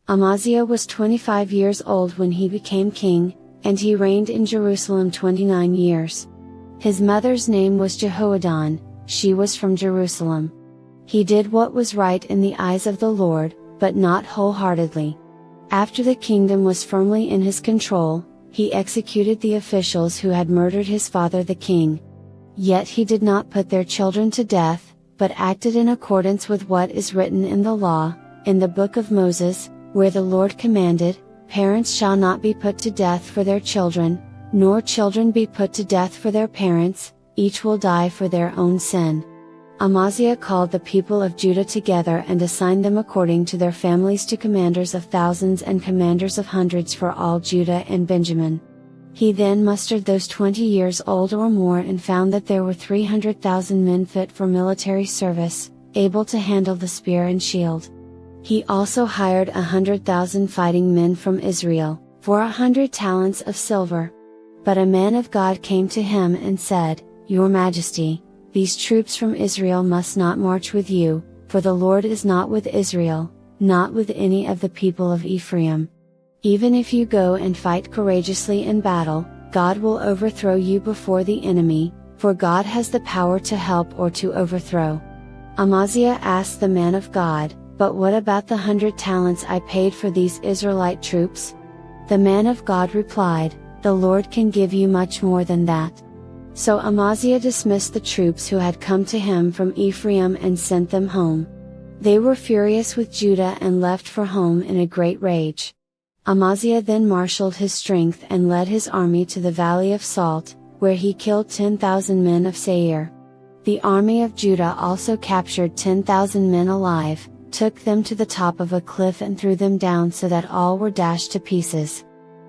Amaziah was 25 years old when he became king, and he reigned in Jerusalem 29 years. His mother's name was Jehoaddon, she was from Jerusalem. He did what was right in the eyes of the Lord, but not wholeheartedly. After the kingdom was firmly in his control, he executed the officials who had murdered his father the king. Yet he did not put their children to death, but acted in accordance with what is written in the law, in the book of Moses, where the Lord commanded, "Parents shall not be put to death for their children, nor children be put to death for their parents, each will die for their own sin." Amaziah called the people of Judah together and assigned them according to their families to commanders of thousands and commanders of hundreds for all Judah and Benjamin. He then mustered those 20 years old or more and found that there were 300,000 men fit for military service, able to handle the spear and shield. He also hired 100,000 fighting men from Israel, for 100 talents of silver. But a man of God came to him and said, "Your Majesty, these troops from Israel must not march with you, for the Lord is not with Israel, not with any of the people of Ephraim. Even if you go and fight courageously in battle, God will overthrow you before the enemy, for God has the power to help or to overthrow." Amaziah asked the man of God, "But what about the 100 talents I paid for these Israelite troops?" The man of God replied, "The Lord can give you much more than that." So Amaziah dismissed the troops who had come to him from Ephraim and sent them home. They were furious with Judah and left for home in a great rage. Amaziah then marshaled his strength and led his army to the Valley of Salt, where he killed 10,000 men of Seir. The army of Judah also captured 10,000 men alive, took them to the top of a cliff and threw them down so that all were dashed to pieces.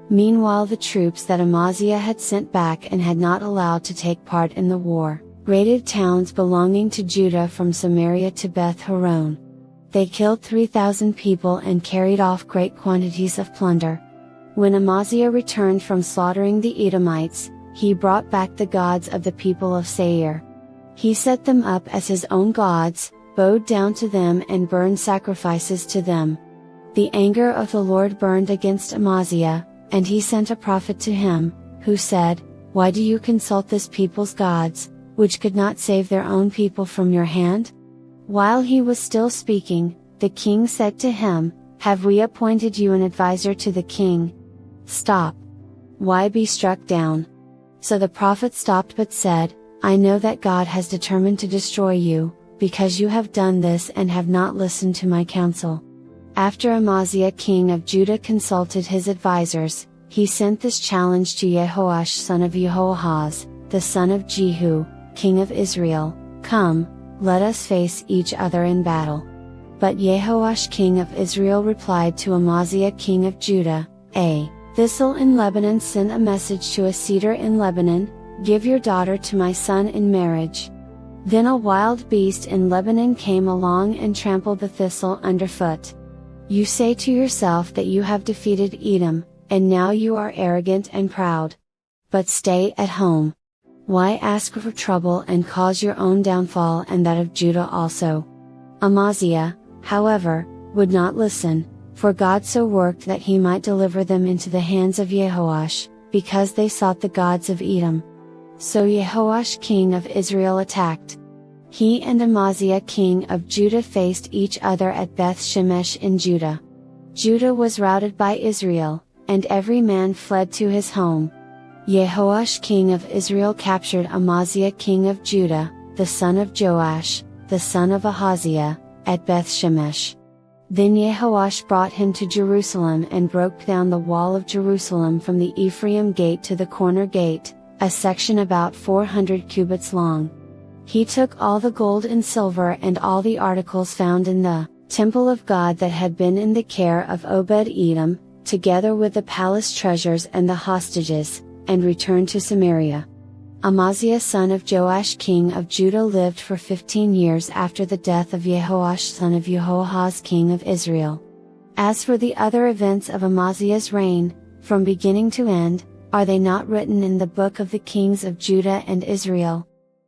Meanwhile the troops that Amaziah had sent back and had not allowed to take part in the war, raided towns belonging to Judah from Samaria to Beth Horon. They killed 3,000 people and carried off great quantities of plunder. When Amaziah returned from slaughtering the Edomites, he brought back the gods of the people of Seir. He set them up as his own gods, bowed down to them and burned sacrifices to them. The anger of the Lord burned against Amaziah, and he sent a prophet to him, who said, "Why do you consult this people's gods, which could not save their own people from your hand?" While he was still speaking, the king said to him, "Have we appointed you an advisor to the king? Stop! Why be struck down?" So the prophet stopped but said, "I know that God has determined to destroy you, because you have done this and have not listened to my counsel." After Amaziah king of Judah consulted his advisors, he sent this challenge to Jehoash son of Jehoahaz, the son of Jehu, king of Israel, "Come, let us face each other in battle." But Jehoash king of Israel replied to Amaziah king of Judah, "A thistle in Lebanon sent a message to a cedar in Lebanon, 'Give your daughter to my son in marriage.' Then a wild beast in Lebanon came along and trampled the thistle underfoot. You say to yourself that you have defeated Edom, and now you are arrogant and proud. But stay at home. Why ask for trouble and cause your own downfall and that of Judah also?" Amaziah, however, would not listen, for God so worked that he might deliver them into the hands of Jehoash, because they sought the gods of Edom. So Jehoash king of Israel attacked. He and Amaziah king of Judah faced each other at Beth Shemesh in Judah. Judah was routed by Israel, and every man fled to his home. Jehoash king of Israel captured Amaziah king of Judah, the son of Joash, the son of Ahaziah, at Beth Shemesh. Then Jehoash brought him to Jerusalem and broke down the wall of Jerusalem from the Ephraim gate to the corner gate, a section about 400 cubits long. He took all the gold and silver and all the articles found in the temple of God that had been in the care of Obed-Edom, together with the palace treasures and the hostages, and returned to Samaria. Amaziah son of Joash king of Judah lived for 15 years after the death of Jehoash son of Jehoahaz king of Israel. As for the other events of Amaziah's reign, from beginning to end, are they not written in the book of the kings of Judah and Israel?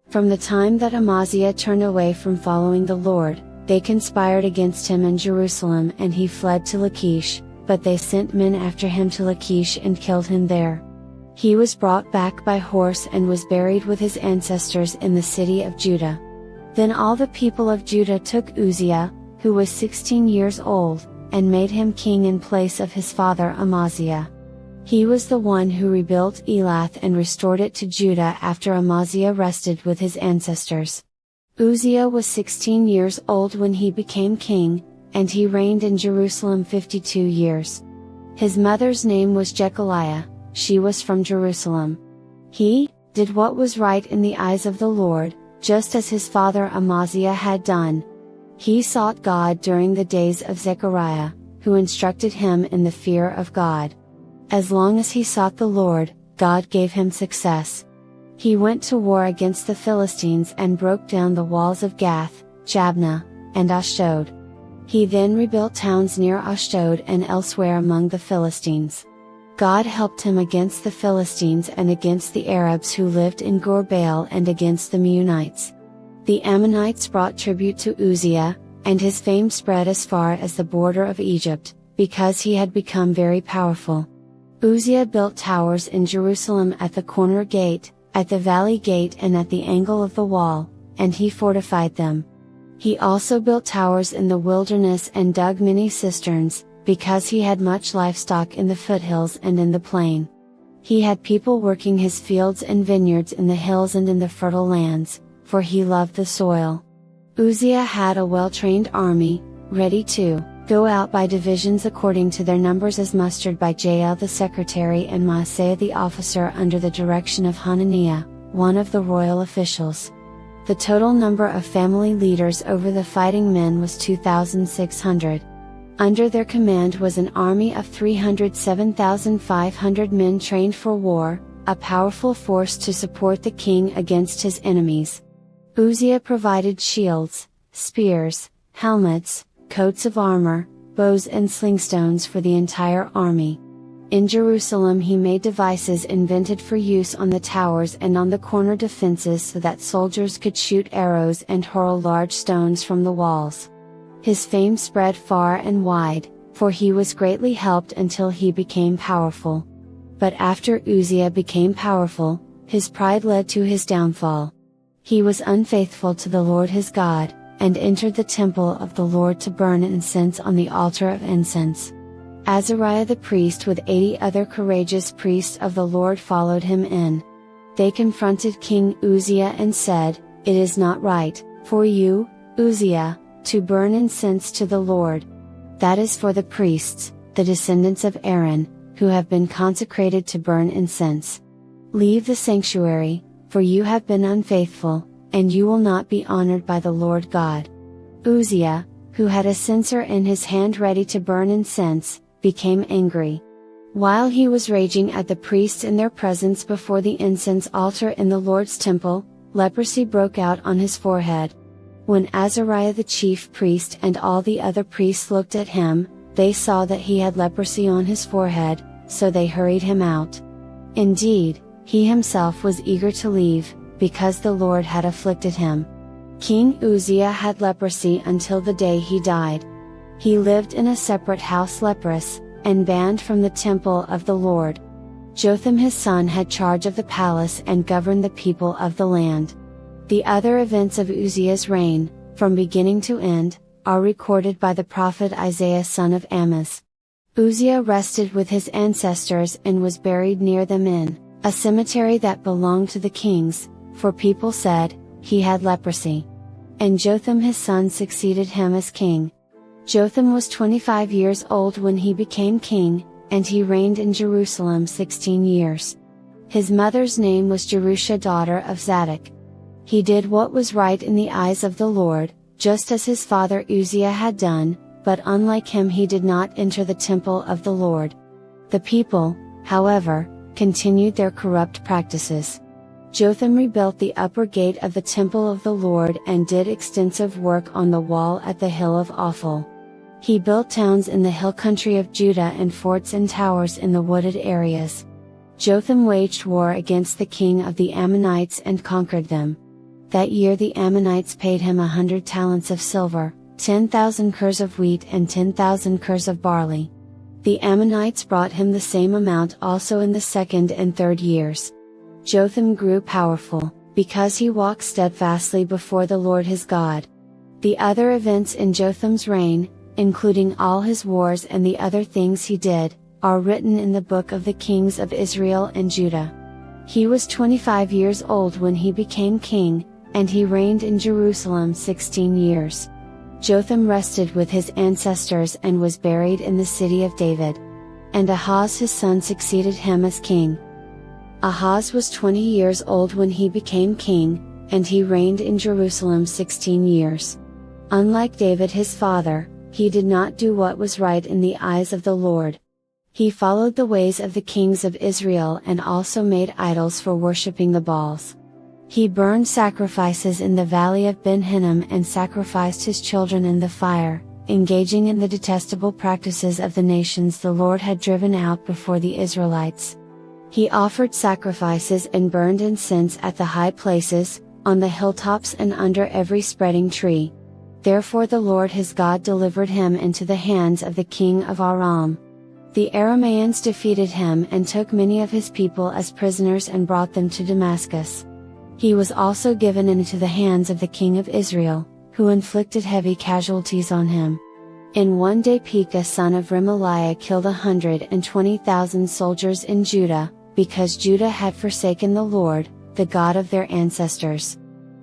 From the time that Amaziah turned away from following the Lord, They conspired against him in Jerusalem and he fled to Lachish, but they sent men after him to Lachish and killed him there. He was brought back by horse and was buried with his ancestors in the city of Judah. Then all the people of Judah took Uzziah, who was 16 years old, and made him king in place of his father Amaziah. He was the one who rebuilt Elath and restored it to Judah after Amaziah rested with his ancestors. Uzziah was 16 years old when he became king, and he reigned in Jerusalem 52 years. His mother's name was Jechaliah, she was from Jerusalem. He did what was right in the eyes of the Lord, just as his father Amaziah had done. He sought God during the days of Zechariah, who instructed him in the fear of God. As long as he sought the Lord, God gave him success. He went to war against the Philistines and broke down the walls of Gath, Jabneh, and Ashdod. He then rebuilt towns near Ashdod and elsewhere among the Philistines. God helped him against the Philistines and against the Arabs who lived in Gur-baal and against the Meunites. The Ammonites brought tribute to Uzziah, and his fame spread as far as the border of Egypt, because he had become very powerful. Uzziah built towers in Jerusalem at the corner gate, at the valley gate and at the angle of the wall, and he fortified them. He also built towers in the wilderness and dug many cisterns, because he had much livestock in the foothills and in the plain. He had people working his fields and vineyards in the hills and in the fertile lands, for he loved the soil. Uzziah had a well-trained army, ready to go out by divisions according to their numbers as mustered by Jael the secretary and Maaseiah the officer under the direction of Hananiah, one of the royal officials. The total number of family leaders over the fighting men was 2,600. Under their command was an army of 307,500 men trained for war, a powerful force to support the king against his enemies. Uzziah provided shields, spears, helmets, coats of armor, bows and slingstones for the entire army. In Jerusalem he made devices invented for use on the towers and on the corner defenses so that soldiers could shoot arrows and hurl large stones from the walls. His fame spread far and wide, for he was greatly helped until he became powerful. But after Uzziah became powerful, his pride led to his downfall. He was unfaithful to the Lord his God, and entered the temple of the Lord to burn incense on the altar of incense. Azariah the priest with 80 other courageous priests of the Lord followed him in. They confronted King Uzziah and said, "It is not right, for you, Uzziah, to burn incense to the Lord. That is for the priests, the descendants of Aaron, who have been consecrated to burn incense. Leave the sanctuary, for you have been unfaithful, and you will not be honored by the Lord God." Uzziah, who had a censer in his hand ready to burn incense, became angry. While he was raging at the priests in their presence before the incense altar in the Lord's temple, leprosy broke out on his forehead. When Azariah the chief priest and all the other priests looked at him, they saw that he had leprosy on his forehead, so they hurried him out. Indeed, he himself was eager to leave, because the Lord had afflicted him. King Uzziah had leprosy until the day he died. He lived in a separate house leprous, and banned from the temple of the Lord. Jotham his son had charge of the palace and governed the people of the land. The other events of Uzziah's reign, from beginning to end, are recorded by the prophet Isaiah son of Amoz. Uzziah rested with his ancestors and was buried near them in a cemetery that belonged to the kings, for people said, he had leprosy. And Jotham his son succeeded him as king. Jotham was 25 years old when he became king, and he reigned in Jerusalem 16 years. His mother's name was Jerusha daughter of Zadok. He did what was right in the eyes of the Lord, just as his father Uzziah had done, but unlike him he did not enter the temple of the Lord. The people, however, continued their corrupt practices. Jotham rebuilt the upper gate of the temple of the Lord and did extensive work on the wall at the hill of Ophel. He built towns in the hill country of Judah and forts and towers in the wooded areas. Jotham waged war against the king of the Ammonites and conquered them. That year the Ammonites paid him 100 talents of silver, 10,000 curs of wheat and 10,000 curs of barley. The Ammonites brought him the same amount also in the second and third years. Jotham grew powerful, because he walked steadfastly before the Lord his God. The other events in Jotham's reign, including all his wars and the other things he did, are written in the book of the kings of Israel and Judah. He was 25 years old when he became king, and he reigned in Jerusalem 16 years. Jotham rested with his ancestors and was buried in the city of David. And Ahaz his son succeeded him as king. Ahaz was 20 years old when he became king, and he reigned in Jerusalem 16 years. Unlike David his father, he did not do what was right in the eyes of the Lord. He followed the ways of the kings of Israel and also made idols for worshipping the Baals. He burned sacrifices in the valley of Ben Hinnom and sacrificed his children in the fire, engaging in the detestable practices of the nations the Lord had driven out before the Israelites. He offered sacrifices and burned incense at the high places, on the hilltops and under every spreading tree. Therefore the Lord his God delivered him into the hands of the king of Aram. The Arameans defeated him and took many of his people as prisoners and brought them to Damascus. He was also given into the hands of the king of Israel, who inflicted heavy casualties on him. In one day Pekah son of Remaliah killed 120,000 soldiers in Judah, because Judah had forsaken the Lord, the God of their ancestors.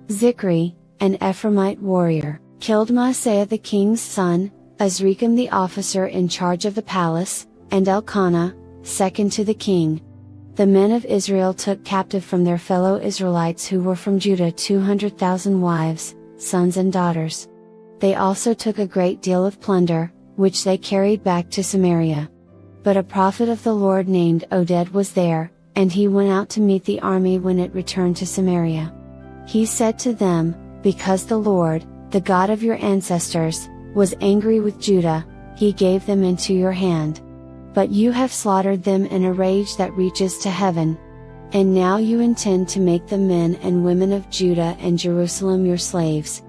Zichri, an Ephraimite warrior, killed Maaseiah the king's son, Azrikam the officer in charge of the palace, and Elkanah, second to the king. The men of Israel took captive from their fellow Israelites who were from Judah 200,000 wives, sons and daughters. They also took a great deal of plunder, which they carried back to Samaria. But a prophet of the Lord named Oded was there, and he went out to meet the army when it returned to Samaria. He said to them, "Because the Lord, the God of your ancestors, was angry with Judah, he gave them into your hand. But you have slaughtered them in a rage that reaches to heaven. And now you intend to make the men and women of Judah and Jerusalem your slaves.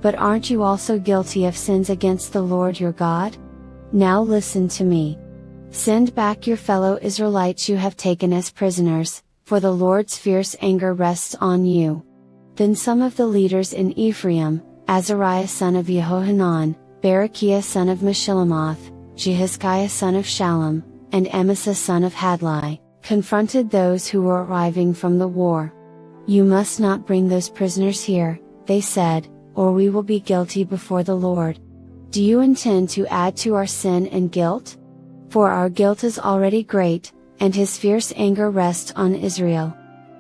But aren't you also guilty of sins against the Lord your God? Now listen to me. Send back your fellow Israelites you have taken as prisoners, for the Lord's fierce anger rests on you." Then some of the leaders in Ephraim, Azariah son of Jehohanan, Berechiah son of Meshillemoth, Jehizkiah son of Shallum, and Amasa son of Hadlai, confronted those who were arriving from the war. "You must not bring those prisoners here," they said, "or we will be guilty before the Lord. Do you intend to add to our sin and guilt? For our guilt is already great, and his fierce anger rests on Israel."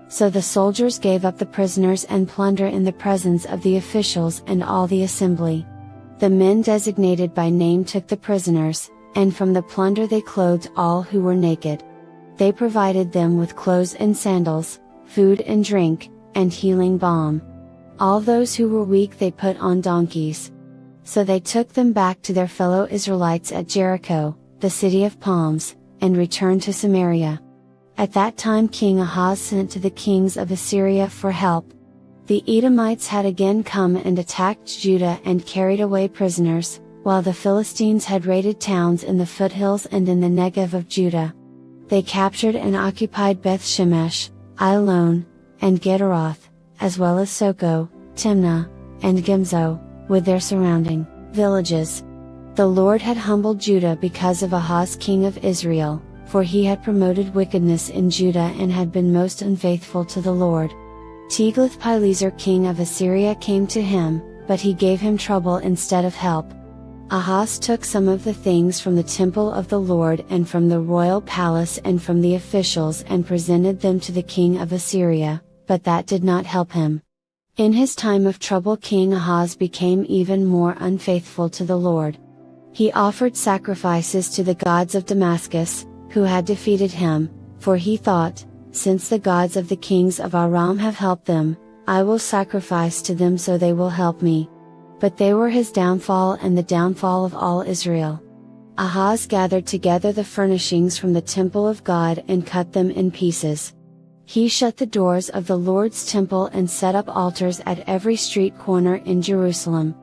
So the soldiers gave up the prisoners and plunder in the presence of the officials and all the assembly. The men designated by name took the prisoners, and from the plunder they clothed all who were naked. They provided them with clothes and sandals, food and drink, and healing balm. All those who were weak they put on donkeys. So they took them back to their fellow Israelites at Jericho, the city of palms, and returned to Samaria. At that time King Ahaz sent to the kings of Assyria for help. The Edomites had again come and attacked Judah and carried away prisoners, while the Philistines had raided towns in the foothills and in the Negev of Judah. They captured and occupied Beth Shemesh, Ailon, and Gederoth, as well as Soko, Timnah, and Gimzo, with their surrounding villages. The Lord had humbled Judah because of Ahaz king of Israel, for he had promoted wickedness in Judah and had been most unfaithful to the Lord. Tiglath-Pileser king of Assyria came to him, but he gave him trouble instead of help. Ahaz took some of the things from the temple of the Lord and from the royal palace and from the officials and presented them to the king of Assyria, but that did not help him. In his time of trouble King Ahaz became even more unfaithful to the Lord. He offered sacrifices to the gods of Damascus, who had defeated him, for he thought, "Since the gods of the kings of Aram have helped them, I will sacrifice to them so they will help me." But they were his downfall and the downfall of all Israel. Ahaz gathered together the furnishings from the temple of God and cut them in pieces. He shut the doors of the Lord's temple and set up altars at every street corner in Jerusalem.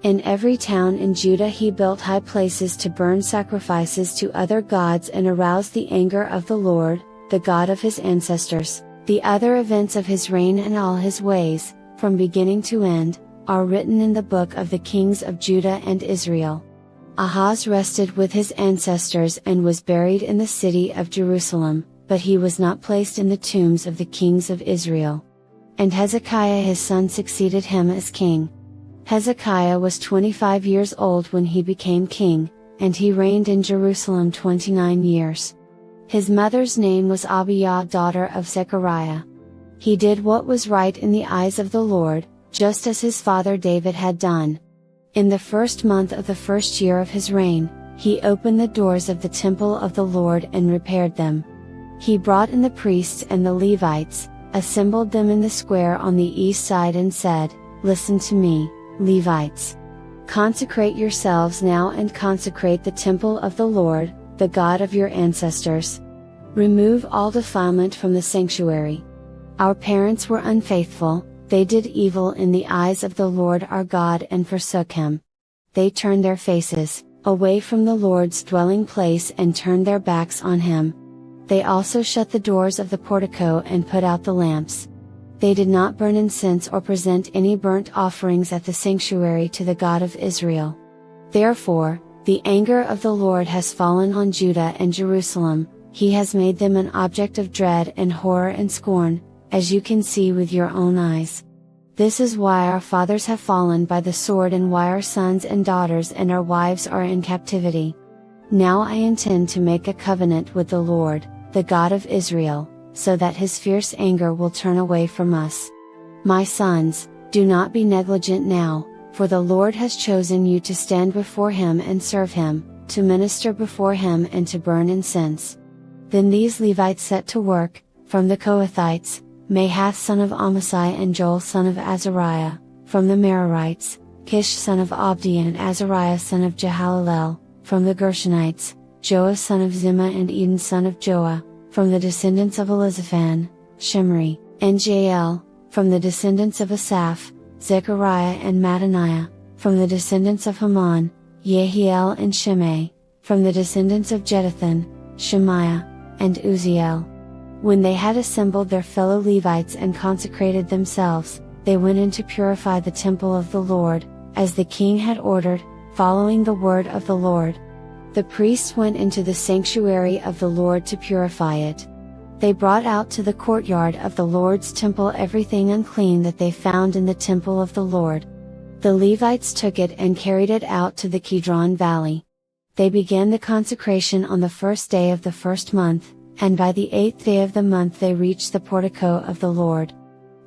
In every town in Judah he built high places to burn sacrifices to other gods and arouse the anger of the Lord, the God of his ancestors. The other events of his reign and all his ways, from beginning to end, are written in the book of the kings of Judah and Israel. Ahaz rested with his ancestors and was buried in the city of Jerusalem, but he was not placed in the tombs of the kings of Israel. And Hezekiah his son succeeded him as king. Hezekiah was 25 years old when he became king, and he reigned in Jerusalem 29 years. His mother's name was Abiah, daughter of Zechariah. He did what was right in the eyes of the Lord, just as his father David had done. In the first month of the first year of his reign, he opened the doors of the temple of the Lord and repaired them. He brought in the priests and the Levites, assembled them in the square on the east side and said, "Listen to me, Levites. Consecrate yourselves now and consecrate the temple of the Lord, the God of your ancestors. Remove all defilement from the sanctuary. Our parents were unfaithful, they did evil in the eyes of the Lord our God and forsook him. They turned their faces away from the Lord's dwelling place and turned their backs on him. They also shut the doors of the portico and put out the lamps. They did not burn incense or present any burnt offerings at the sanctuary to the God of Israel. Therefore, the anger of the Lord has fallen on Judah and Jerusalem, he has made them an object of dread and horror and scorn, as you can see with your own eyes. This is why our fathers have fallen by the sword and why our sons and daughters and our wives are in captivity. Now I intend to make a covenant with the Lord, the God of Israel, so that his fierce anger will turn away from us. My sons, do not be negligent now, for the Lord has chosen you to stand before him and serve him, to minister before him and to burn incense." Then these Levites set to work, from the Kohathites, Mahath son of Amasai and Joel son of Azariah; from the Merarites, Kish son of Abdi and Azariah son of Jehalelel; from the Gershonites, Joah son of Zimmah and Eden son of Joah; from the descendants of Elizaphan, Shimri, and Jael; from the descendants of Asaph, Zechariah and Mattaniah; from the descendants of Haman, Yehiel and Shimei; from the descendants of Jeduthun, Shemaiah, and Uzziel. When they had assembled their fellow Levites and consecrated themselves, they went in to purify the temple of the Lord, as the king had ordered, following the word of the Lord. The priests went into the sanctuary of the Lord to purify it. They brought out to the courtyard of the Lord's temple everything unclean that they found in the temple of the Lord. The Levites took it and carried it out to the Kidron Valley. They began the consecration on the first day of the first month, and by the 8th day of the month they reached the portico of the Lord.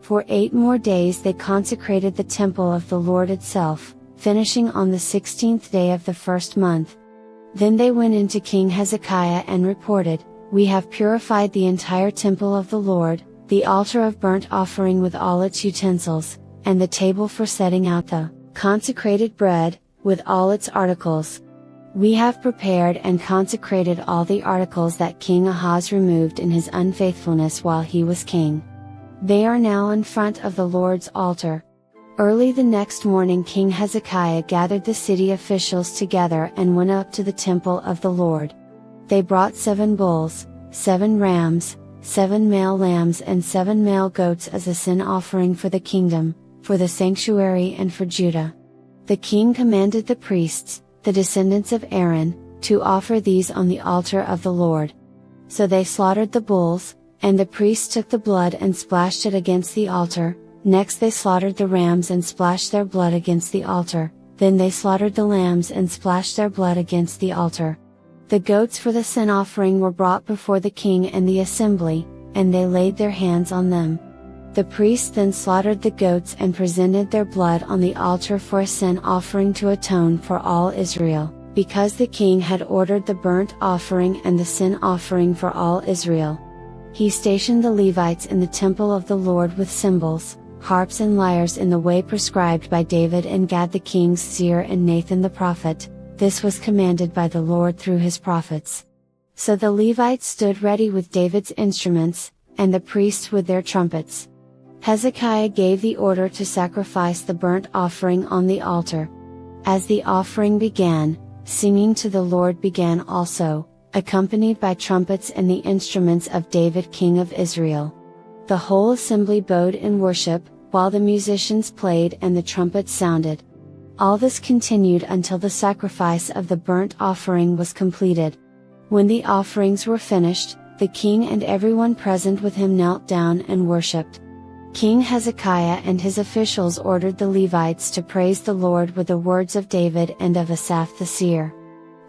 For 8 more days they consecrated the temple of the Lord itself, finishing on the 16th day of the first month. Then they went into King Hezekiah and reported, "We have purified the entire temple of the Lord, the altar of burnt offering with all its utensils, and the table for setting out the consecrated bread, with all its articles. We have prepared and consecrated all the articles that King Ahaz removed in his unfaithfulness while he was king. They are now in front of the Lord's altar." Early the next morning King Hezekiah gathered the city officials together and went up to the temple of the Lord. They brought 7 bulls, 7 rams, 7 male lambs and 7 male goats as a sin offering for the kingdom, for the sanctuary and for Judah. The king commanded the priests, the descendants of Aaron, to offer these on the altar of the Lord. So they slaughtered the bulls, and the priests took the blood and splashed it against the altar. Next they slaughtered the rams and splashed their blood against the altar, then they slaughtered the lambs and splashed their blood against the altar. The goats for the sin offering were brought before the king and the assembly, and they laid their hands on them. The priests then slaughtered the goats and presented their blood on the altar for a sin offering to atone for all Israel, because the king had ordered the burnt offering and the sin offering for all Israel. He stationed the Levites in the temple of the Lord with cymbals, harps and lyres in the way prescribed by David and Gad the king's seer and Nathan the prophet. This was commanded by the Lord through his prophets. So the Levites stood ready with David's instruments, and the priests with their trumpets. Hezekiah gave the order to sacrifice the burnt offering on the altar. As the offering began, singing to the Lord began also, accompanied by trumpets and the instruments of David king of Israel. The whole assembly bowed in worship, while the musicians played and the trumpets sounded. All this continued until the sacrifice of the burnt offering was completed. When the offerings were finished, the king and everyone present with him knelt down and worshipped. King Hezekiah and his officials ordered the Levites to praise the Lord with the words of David and of Asaph the seer.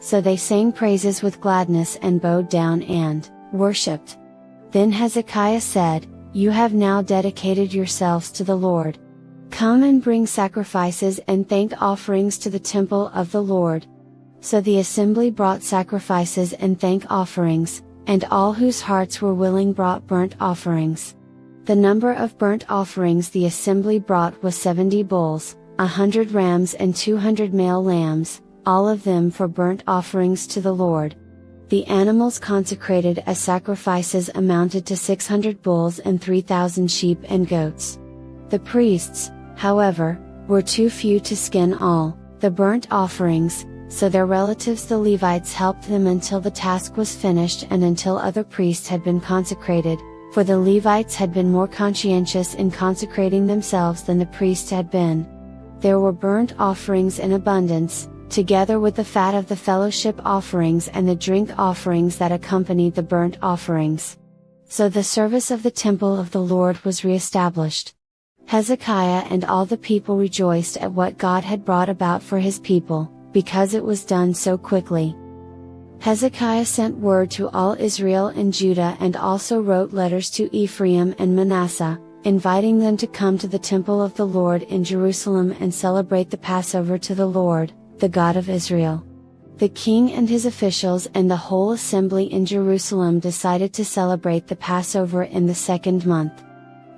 So they sang praises with gladness and bowed down and worshipped. Then Hezekiah said, "You have now dedicated yourselves to the Lord. Come and bring sacrifices and thank offerings to the temple of the Lord." So the assembly brought sacrifices and thank offerings, and all whose hearts were willing brought burnt offerings. The number of burnt offerings the assembly brought was 70 bulls, 100 rams and 200 male lambs, all of them for burnt offerings to the Lord. The animals consecrated as sacrifices amounted to 600 bulls and 3,000 sheep and goats. The priests, however, were too few to skin all the burnt offerings, so their relatives the Levites helped them until the task was finished and until other priests had been consecrated, for the Levites had been more conscientious in consecrating themselves than the priests had been. There were burnt offerings in abundance, together with the fat of the fellowship offerings and the drink offerings that accompanied the burnt offerings. So the service of the temple of the Lord was re-established. Hezekiah and all the people rejoiced at what God had brought about for his people, because it was done so quickly. Hezekiah sent word to all Israel and Judah and also wrote letters to Ephraim and Manasseh, inviting them to come to the temple of the Lord in Jerusalem and celebrate the Passover to the Lord, the God of Israel. The king and his officials and the whole assembly in Jerusalem decided to celebrate the Passover in the 2nd month.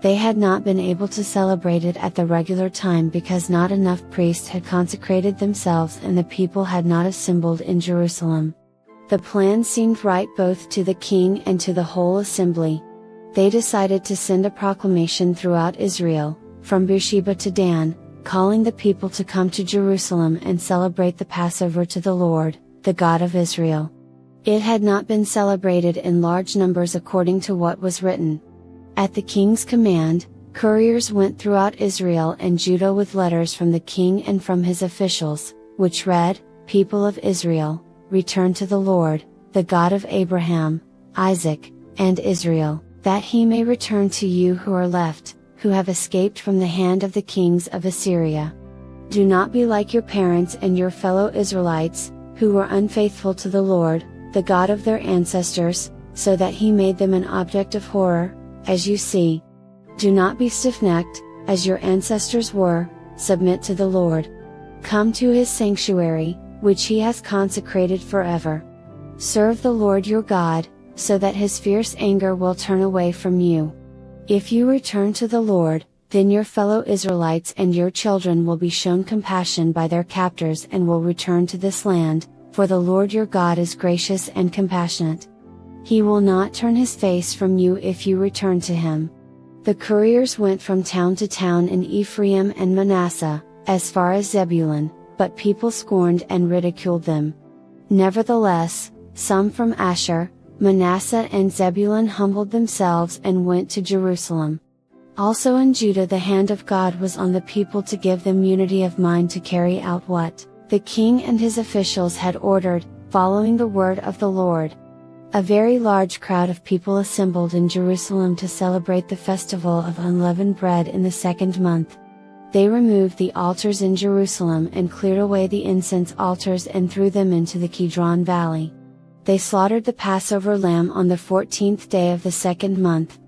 They had not been able to celebrate it at the regular time because not enough priests had consecrated themselves and the people had not assembled in Jerusalem. The plan seemed right both to the king and to the whole assembly. They decided to send a proclamation throughout Israel, from Beersheba to Dan, calling the people to come to Jerusalem and celebrate the Passover to the Lord, the God of Israel. It had not been celebrated in large numbers according to what was written. At the king's command, couriers went throughout Israel and Judah with letters from the king and from his officials, which read, "People of Israel, return to the Lord, the God of Abraham, Isaac, and Israel, that he may return to you who are left, who have escaped from the hand of the kings of Assyria. Do not be like your parents and your fellow Israelites, who were unfaithful to the Lord, the God of their ancestors, so that he made them an object of horror, as you see. Do not be stiff-necked, as your ancestors were, submit to the Lord. Come to his sanctuary, which he has consecrated forever. Serve the Lord your God, so that his fierce anger will turn away from you. If you return to the Lord, then your fellow Israelites and your children will be shown compassion by their captors and will return to this land, for the Lord your God is gracious and compassionate. He will not turn his face from you if you return to him." The couriers went from town to town in Ephraim and Manasseh, as far as Zebulun, but people scorned and ridiculed them. Nevertheless, some from Asher, Manasseh and Zebulun humbled themselves and went to Jerusalem. Also in Judah the hand of God was on the people to give them unity of mind to carry out what the king and his officials had ordered, following the word of the Lord. A very large crowd of people assembled in Jerusalem to celebrate the festival of unleavened bread in the 2nd month. They removed the altars in Jerusalem and cleared away the incense altars and threw them into the Kidron Valley. They slaughtered the Passover lamb on the 14th day of the 2nd month.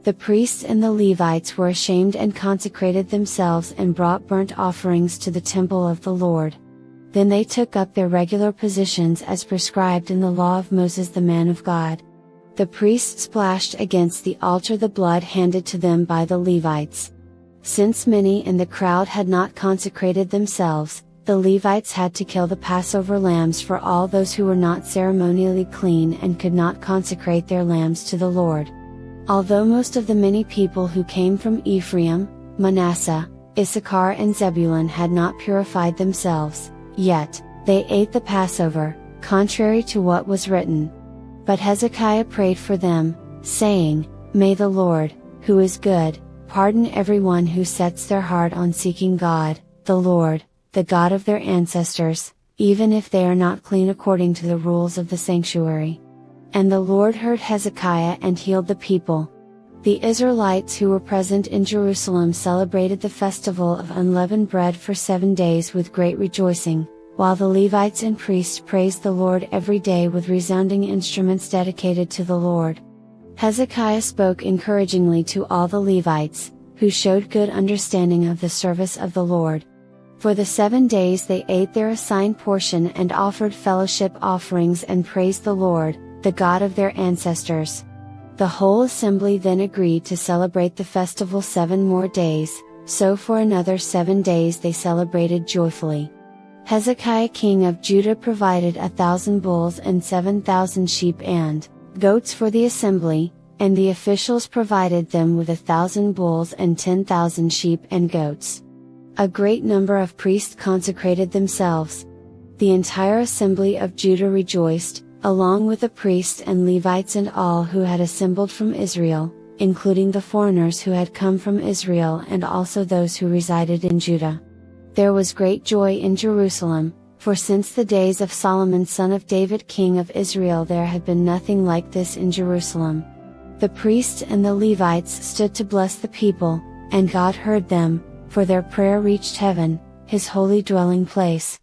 The priests and the Levites were ashamed and consecrated themselves and brought burnt offerings to the temple of the Lord. Then they took up their regular positions as prescribed in the law of Moses the man of God. The priests splashed against the altar the blood handed to them by the Levites. Since many in the crowd had not consecrated themselves, the Levites had to kill the Passover lambs for all those who were not ceremonially clean and could not consecrate their lambs to the Lord. Although most of the many people who came from Ephraim, Manasseh, Issachar and Zebulun had not purified themselves, Yet, they ate the Passover, contrary to what was written. But Hezekiah prayed for them, saying, "May the Lord, who is good, pardon everyone who sets their heart on seeking God, the Lord, the God of their ancestors, even if they are not clean according to the rules of the sanctuary." And the Lord heard Hezekiah and healed the people. The Israelites who were present in Jerusalem celebrated the festival of unleavened bread for 7 days with great rejoicing, while the Levites and priests praised the Lord every day with resounding instruments dedicated to the Lord. Hezekiah spoke encouragingly to all the Levites, who showed good understanding of the service of the Lord. For the 7 days they ate their assigned portion and offered fellowship offerings and praised the Lord, the God of their ancestors. The whole assembly then agreed to celebrate the festival 7 more days, so for another 7 days they celebrated joyfully. Hezekiah king of Judah provided 1,000 bulls and 7,000 sheep and goats for the assembly, and the officials provided them with 1,000 bulls and 10,000 sheep and goats. A great number of priests consecrated themselves. The entire assembly of Judah rejoiced, along with the priests and Levites and all who had assembled from Israel, including the foreigners who had come from Israel and also those who resided in Judah. There was great joy in Jerusalem, for since the days of Solomon son of David king of Israel there had been nothing like this in Jerusalem. The priests and the Levites stood to bless the people, and God heard them, for their prayer reached heaven, His holy dwelling place.